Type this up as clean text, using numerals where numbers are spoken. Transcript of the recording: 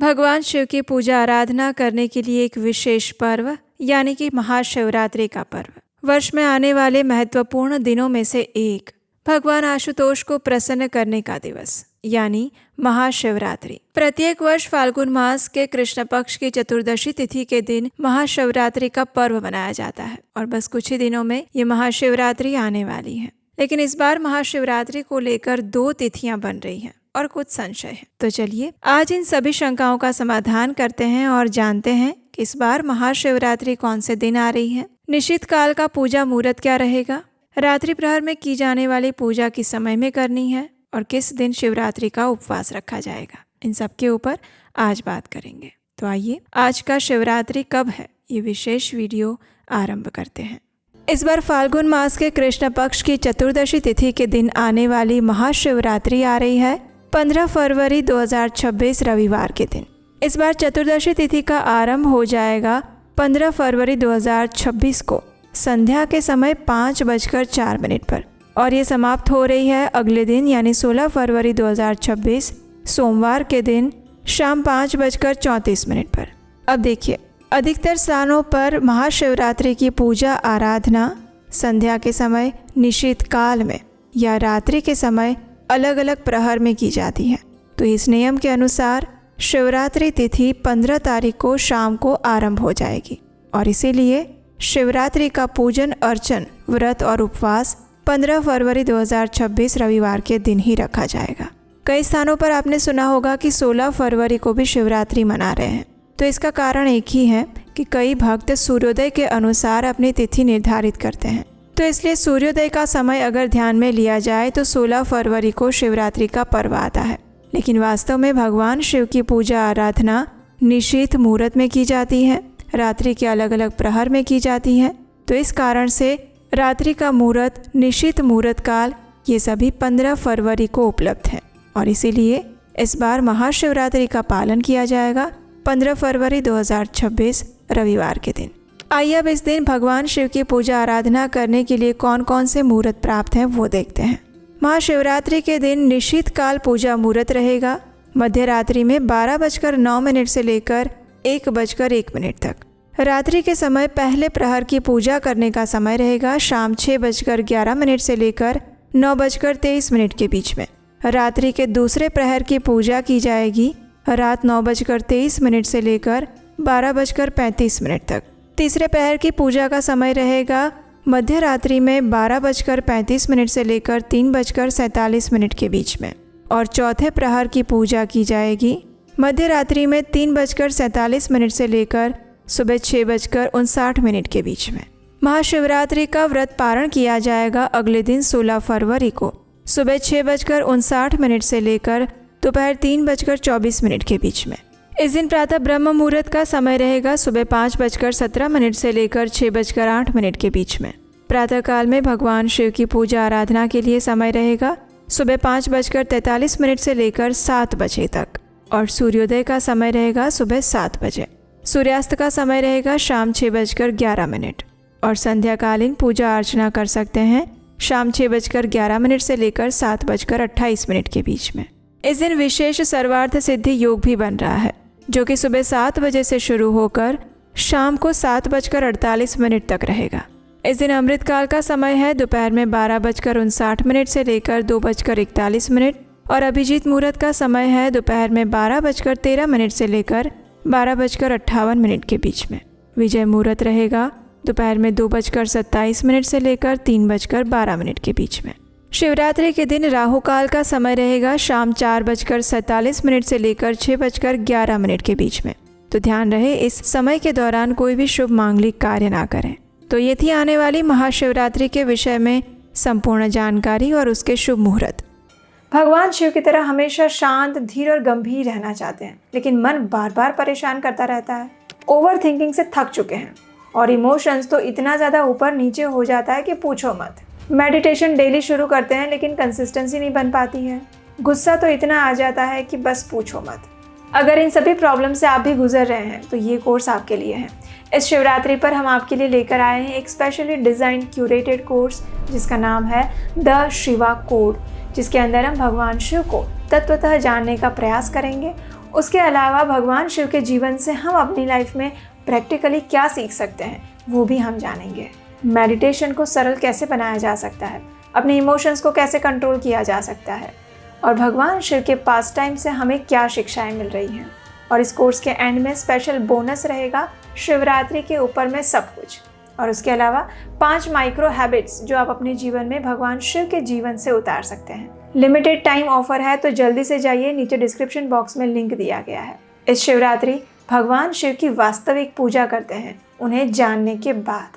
भगवान शिव की पूजा आराधना करने के लिए एक विशेष पर्व यानी कि महाशिवरात्रि का पर्व वर्ष में आने वाले महत्वपूर्ण दिनों में से एक भगवान आशुतोष को प्रसन्न करने का दिवस यानी महाशिवरात्रि प्रत्येक वर्ष फाल्गुन मास के कृष्ण पक्ष की चतुर्दशी तिथि के दिन महाशिवरात्रि का पर्व मनाया जाता है और बस कुछ ही दिनों में ये महाशिवरात्रि आने वाली है। लेकिन इस बार महाशिवरात्रि को लेकर 2 तिथियां बन रही हैं और कुछ संशय है। तो चलिए आज इन सभी शंकाओं का समाधान करते हैं और जानते हैं कि इस बार महाशिवरात्रि कौन से दिन आ रही है, निश्चित काल का पूजा मुहूर्त क्या रहेगा, रात्रि प्रहर में की जाने वाली पूजा किस समय में करनी है और किस दिन शिवरात्रि का उपवास रखा जाएगा। इन सब के ऊपर आज बात करेंगे। तो आइए आज का शिवरात्रि कब है ये विशेष वीडियो आरंभ करते हैं। इस बार फाल्गुन मास के कृष्ण पक्ष की चतुर्दशी तिथि के दिन आने वाली महाशिवरात्रि आ रही है 15 फरवरी 2026 रविवार के दिन। इस बार चतुर्दशी तिथि का आरंभ हो जाएगा 15 फरवरी 2026 को संध्या के समय 5:04 पर और ये समाप्त हो रही है अगले दिन यानी 16 फरवरी 2026 सोमवार के दिन शाम 5:34 पर। अब देखिए अधिकतर स्थानों पर महाशिवरात्रि की पूजा आराधना संध्या के समय, निशित काल में या रात्रि के समय अलग अलग प्रहर में की जाती है। तो इस नियम के अनुसार शिवरात्रि तिथि 15 तारीख को शाम को आरंभ हो जाएगी और इसीलिए शिवरात्रि का पूजन अर्चन, व्रत और उपवास 15 फरवरी 2026 रविवार के दिन ही रखा जाएगा। कई स्थानों पर आपने सुना होगा कि 16 फरवरी को भी शिवरात्रि मना रहे हैं। तो इसका कारण एक ही है कि कई भक्त सूर्योदय के अनुसार अपनी तिथि निर्धारित करते हैं। तो इसलिए सूर्योदय का समय अगर ध्यान में लिया जाए तो 16 फरवरी को शिवरात्रि का पर्व आता है। लेकिन वास्तव में भगवान शिव की पूजा आराधना निशीथ मुहूर्त में की जाती है, रात्रि के अलग अलग प्रहर में की जाती है। तो इस कारण से रात्रि का मुहूर्त, निशीथ मुहूर्त काल ये सभी 15 फरवरी को उपलब्ध है और इसीलिए इस बार महाशिवरात्रि का पालन किया जाएगा 15 फरवरी 2026 रविवार के दिन। आइए अब इस दिन भगवान शिव की पूजा आराधना करने के लिए कौन कौन से मुहूर्त प्राप्त हैं वो देखते हैं। महाशिवरात्रि के दिन निशित काल पूजा मुहूर्त रहेगा मध्य रात्रि में 12:09 से लेकर 1:01 तक। रात्रि के समय पहले प्रहर की पूजा करने का समय रहेगा शाम 6:11 से लेकर 9:23 के बीच में। रात्रि के दूसरे प्रहर की पूजा की जाएगी रात 9:23 से लेकर 12:35 तक। तीसरे प्रहर की पूजा का समय रहेगा मध्य रात्रि में 12:35 से लेकर 3:47 के बीच में और चौथे प्रहर की पूजा की जाएगी मध्य रात्रि में 3:47 से लेकर सुबह 6:59 के बीच में। महाशिवरात्रि का व्रत पारण किया जाएगा अगले दिन 16 फरवरी को सुबह 6:59 से लेकर दोपहर 3:24 के बीच में। इस दिन प्रातः ब्रह्म मुहूर्त का समय रहेगा सुबह 5:17 से लेकर 6:08 के बीच में। प्रातः काल में भगवान शिव की पूजा आराधना के लिए समय रहेगा सुबह 5:43 से लेकर 7 बजे तक और सूर्योदय का समय रहेगा सुबह 7 बजे। सूर्यास्त का समय रहेगा शाम 6:11 और संध्याकालीन पूजा अर्चना कर सकते हैं शाम 6:11 से लेकर 7:28 के बीच में। इस दिन विशेष सर्वार्थ सिद्धि योग भी बन रहा है जो कि सुबह 7 बजे से शुरू होकर शाम को 7:48 तक रहेगा। इस दिन अमृत काल का समय है दोपहर में 12:59 से लेकर 2:41 और अभिजीत मुहूर्त का समय है दोपहर में 12:13 से लेकर 12:58 के बीच में। विजय मुहूर्त रहेगा दोपहर में 2:27 से लेकर 3:12 के बीच में। शिवरात्रि के दिन राहु काल का समय रहेगा शाम 4:47 से लेकर 6:11 के बीच में। तो ध्यान रहे इस समय के दौरान कोई भी शुभ मांगलिक कार्य ना करें। तो ये थी आने वाली महाशिवरात्रि के विषय में संपूर्ण जानकारी और उसके शुभ मुहूर्त। भगवान शिव की तरह हमेशा शांत, धीर और गंभीर रहना चाहते हैं, लेकिन मन बार बार परेशान करता रहता है। ओवर थिंकिंग से थक चुके हैं और इमोशंस तो इतना ज़्यादा ऊपर नीचे हो जाता है कि पूछो मत। मेडिटेशन डेली शुरू करते हैं लेकिन कंसिस्टेंसी नहीं बन पाती है। गुस्सा तो इतना आ जाता है कि बस पूछो मत। अगर इन सभी प्रॉब्लम से आप भी गुजर रहे हैं तो ये कोर्स आपके लिए है। इस शिवरात्रि पर हम आपके लिए लेकर आए हैं एक स्पेशली डिज़ाइन क्यूरेटेड कोर्स जिसका नाम है द शिवा कोड, जिसके अंदर हम भगवान शिव को तत्वतः जानने का प्रयास करेंगे उसके अलावा भगवान शिव के जीवन से हम अपनी लाइफ में प्रैक्टिकली क्या सीख सकते हैं वो भी हम जानेंगे। मेडिटेशन को सरल कैसे बनाया जा सकता है, अपने इमोशंस को कैसे कंट्रोल किया जा सकता है, और भगवान शिव के पास टाइम से हमें क्या शिक्षाएं मिल रही हैं। और इस कोर्स के एंड में स्पेशल बोनस रहेगा शिवरात्रि के ऊपर में सब कुछ, और उसके अलावा 5 माइक्रो हैबिट्स जो आप अपने जीवन में भगवान शिव के जीवन से उतार सकते हैं। लिमिटेड टाइम ऑफर है, तो जल्दी से जाइए, नीचे डिस्क्रिप्शन बॉक्स में लिंक दिया गया है। इस शिवरात्रि भगवान शिव की वास्तविक पूजा करते हैं उन्हें जानने के बाद।